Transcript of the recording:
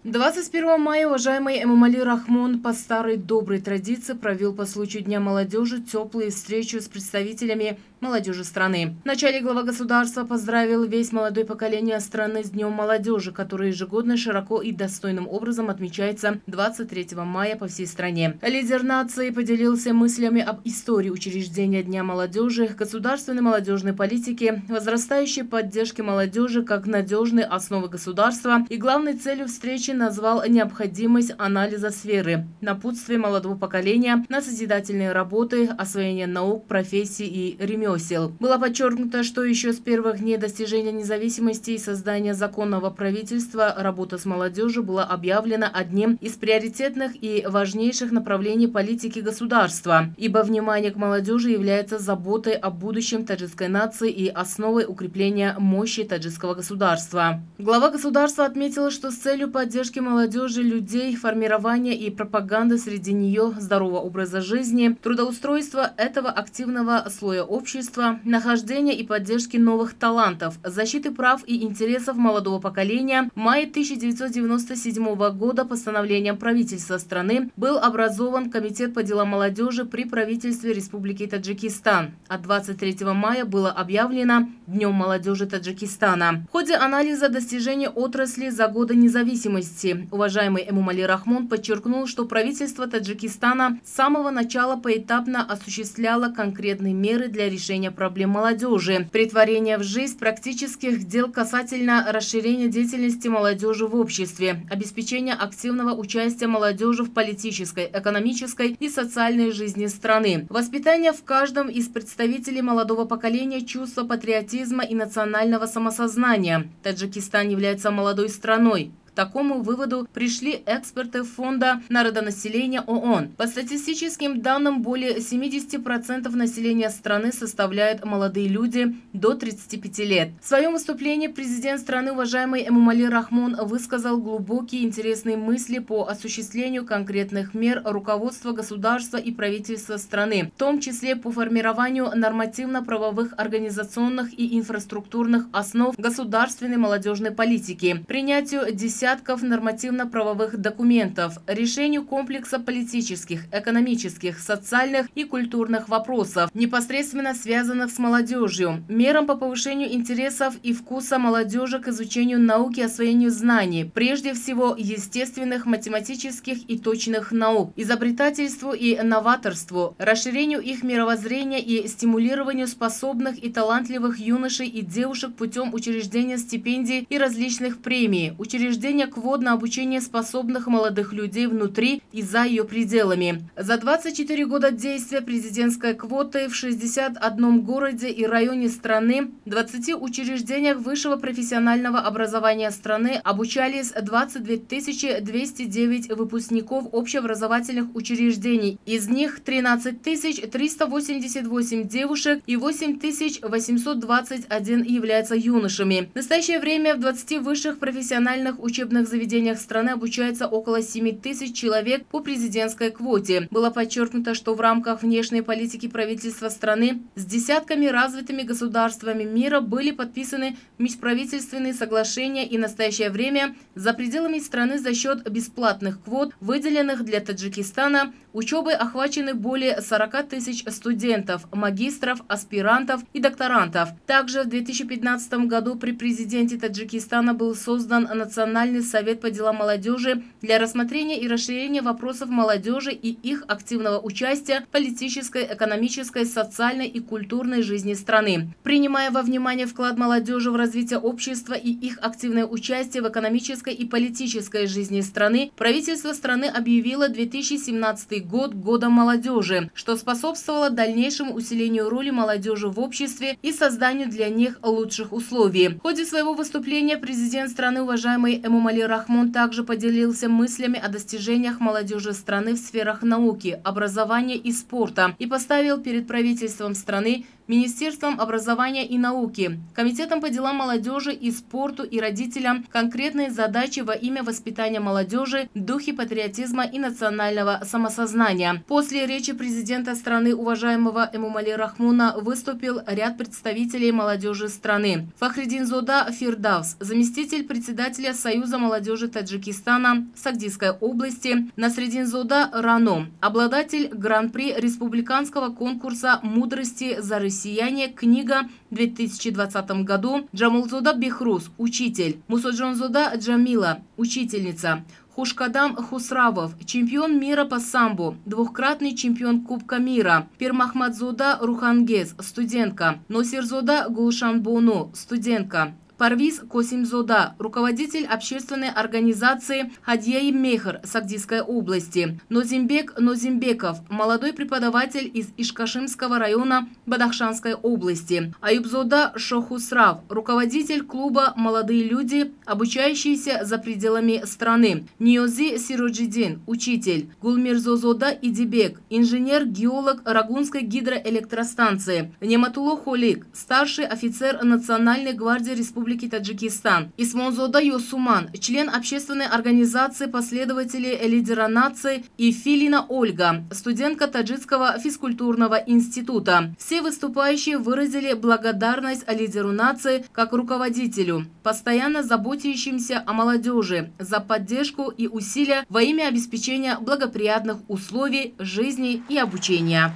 21 мая уважаемый Эмомали Рахмон по старой доброй традиции провел по случаю Дня молодежи теплые встречи с представителями молодежи страны. Вначале глава государства поздравил весь молодое поколение страны с Днем молодежи, который ежегодно широко и достойным образом отмечается 23 мая по всей стране. Лидер нации поделился мыслями об истории учреждения Дня молодежи, государственной молодежной политики, возрастающей поддержки молодежи как надежной основы государства и главной целью встречи назвал необходимость анализа сферы, напутствие молодого поколения на созидательные работы, освоение наук, профессий и ремесел. Было подчеркнуто, что еще с первых дней достижения независимости и создания законного правительства работа с молодежью была объявлена одним из приоритетных и важнейших направлений политики государства, ибо внимание к молодежи является заботой о будущем таджикской нации и основой укрепления мощи таджикского государства. Глава государства отметила, что с целью поддержки молодежи, людей, формирования и пропаганды среди нее здорового образа жизни, трудоустройства этого активного слоя общества, нахождения и поддержки новых талантов, защиты прав и интересов молодого поколения, в мае 1997 года постановлением правительства страны был образован Комитет по делам молодежи при правительстве Республики Таджикистан. А 23 мая было объявлено Днем молодежи Таджикистана. В ходе анализа достижений отрасли за годы независимости уважаемый Эмомали Рахмон подчеркнул, что правительство Таджикистана с самого начала поэтапно осуществляло конкретные меры для решения проблем молодежи, претворения в жизнь практических дел касательно расширения деятельности молодежи в обществе, обеспечения активного участия молодежи в политической, экономической и социальной жизни страны, воспитания в каждом из представителей молодого поколения чувства патриотизма и национального самосознания. Таджикистан является молодой страной. К такому выводу пришли эксперты Фонда народонаселения ООН. По статистическим данным, более 70% населения страны составляют молодые люди до 35 лет. В своем выступлении президент страны, уважаемый Эмомали Рахмон, высказал глубокие интересные мысли по осуществлению конкретных мер руководства государства и правительства страны, в том числе по формированию нормативно-правовых, организационных и инфраструктурных основ государственной молодежной политики, принятию десятков нормативно-правовых документов, решению комплекса политических, экономических, социальных и культурных вопросов, непосредственно связанных с молодежью, мерам по повышению интересов и вкуса молодежи к изучению науки и освоению знаний, прежде всего естественных, математических и точных наук, изобретательству и новаторству, расширению их мировоззрения и стимулированию способных и талантливых юношей и девушек путем учреждения стипендий и различных премий, учреждения квот на обучение способных молодых людей внутри и за ее пределами. За 24 года действия президентской квоты в 61 городе и районе страны, 20 учреждениях высшего профессионального образования страны обучались 22 209 выпускников общеобразовательных учреждений. Из них 13 388 девушек и 8 821 являются юношами. В настоящее время в 20 высших профессиональных учебных заведениях страны обучается около 7 тысяч человек по президентской квоте. Было подчеркнуто, что в рамках внешней политики правительства страны с десятками развитыми государствами мира были подписаны межправительственные соглашения, и в настоящее время за пределами страны за счет бесплатных квот, выделенных для Таджикистана, учебой охвачены более 40 тысяч студентов, магистров, аспирантов и докторантов. Также в 2015 году при президенте Таджикистана был создан Национальный совет по делам молодежи для рассмотрения и расширения вопросов молодежи и их активного участия в политической, экономической, социальной и культурной жизни страны. Принимая во внимание вклад молодежи в развитие общества и их активное участие в экономической и политической жизни страны, правительство страны объявило 2017 год годом молодежи, что способствовало дальнейшему усилению роли молодежи в обществе и созданию для них лучших условий. В ходе своего выступления президент страны, уважаемый Эмомали Рахмон, также поделился мыслями о достижениях молодежи страны в сферах науки, образования и спорта и поставил перед правительством страны Министерством образования и науки, Комитетом по делам молодежи и спорту и родителям конкретные задачи во имя воспитания молодежи в духе патриотизма и национального самосознания. После речи президента страны уважаемого Эмомали Рахмона выступил ряд представителей молодежи страны. Фахриддинзода Фирдавс, заместитель председателя Союза молодежи Таджикистана Сагдийской области, Насреддинзода Рано, обладатель гран-при республиканского конкурса «Мудрости за россияне. Книга» в 2020 году, Джамулзода Бехрус, учитель, Мусоджонзода Джамила, учительница, Хушкадам Хусравов, чемпион мира по самбо, двукратный чемпион Кубка мира, Пирмахмадзода Рухангез, студентка, Носирзода Гулшанбону, студентка, Парвиз Косимзода, руководитель общественной организации «Хадьяи Мехр» Сагдийской области. Нозимбек Нозимбеков, молодой преподаватель из Ишкашимского района Бадахшанской области. Аюбзода Шохусрав, руководитель клуба «Молодые люди», обучающиеся за пределами страны. Ниози Сироджидин, учитель. Гулмирзозода Идибек, инженер-геолог Рагунской гидроэлектростанции. Нематуло Холик, старший офицер Национальной гвардии Республики Таджикистан. Исмонзода Йосуман, член общественной организации последователей лидера нации, и Филина Ольга, студентка Таджикского физкультурного института. Все выступающие выразили благодарность лидеру нации как руководителю, постоянно заботящимся о молодежи, за поддержку и усилия во имя обеспечения благоприятных условий жизни и обучения.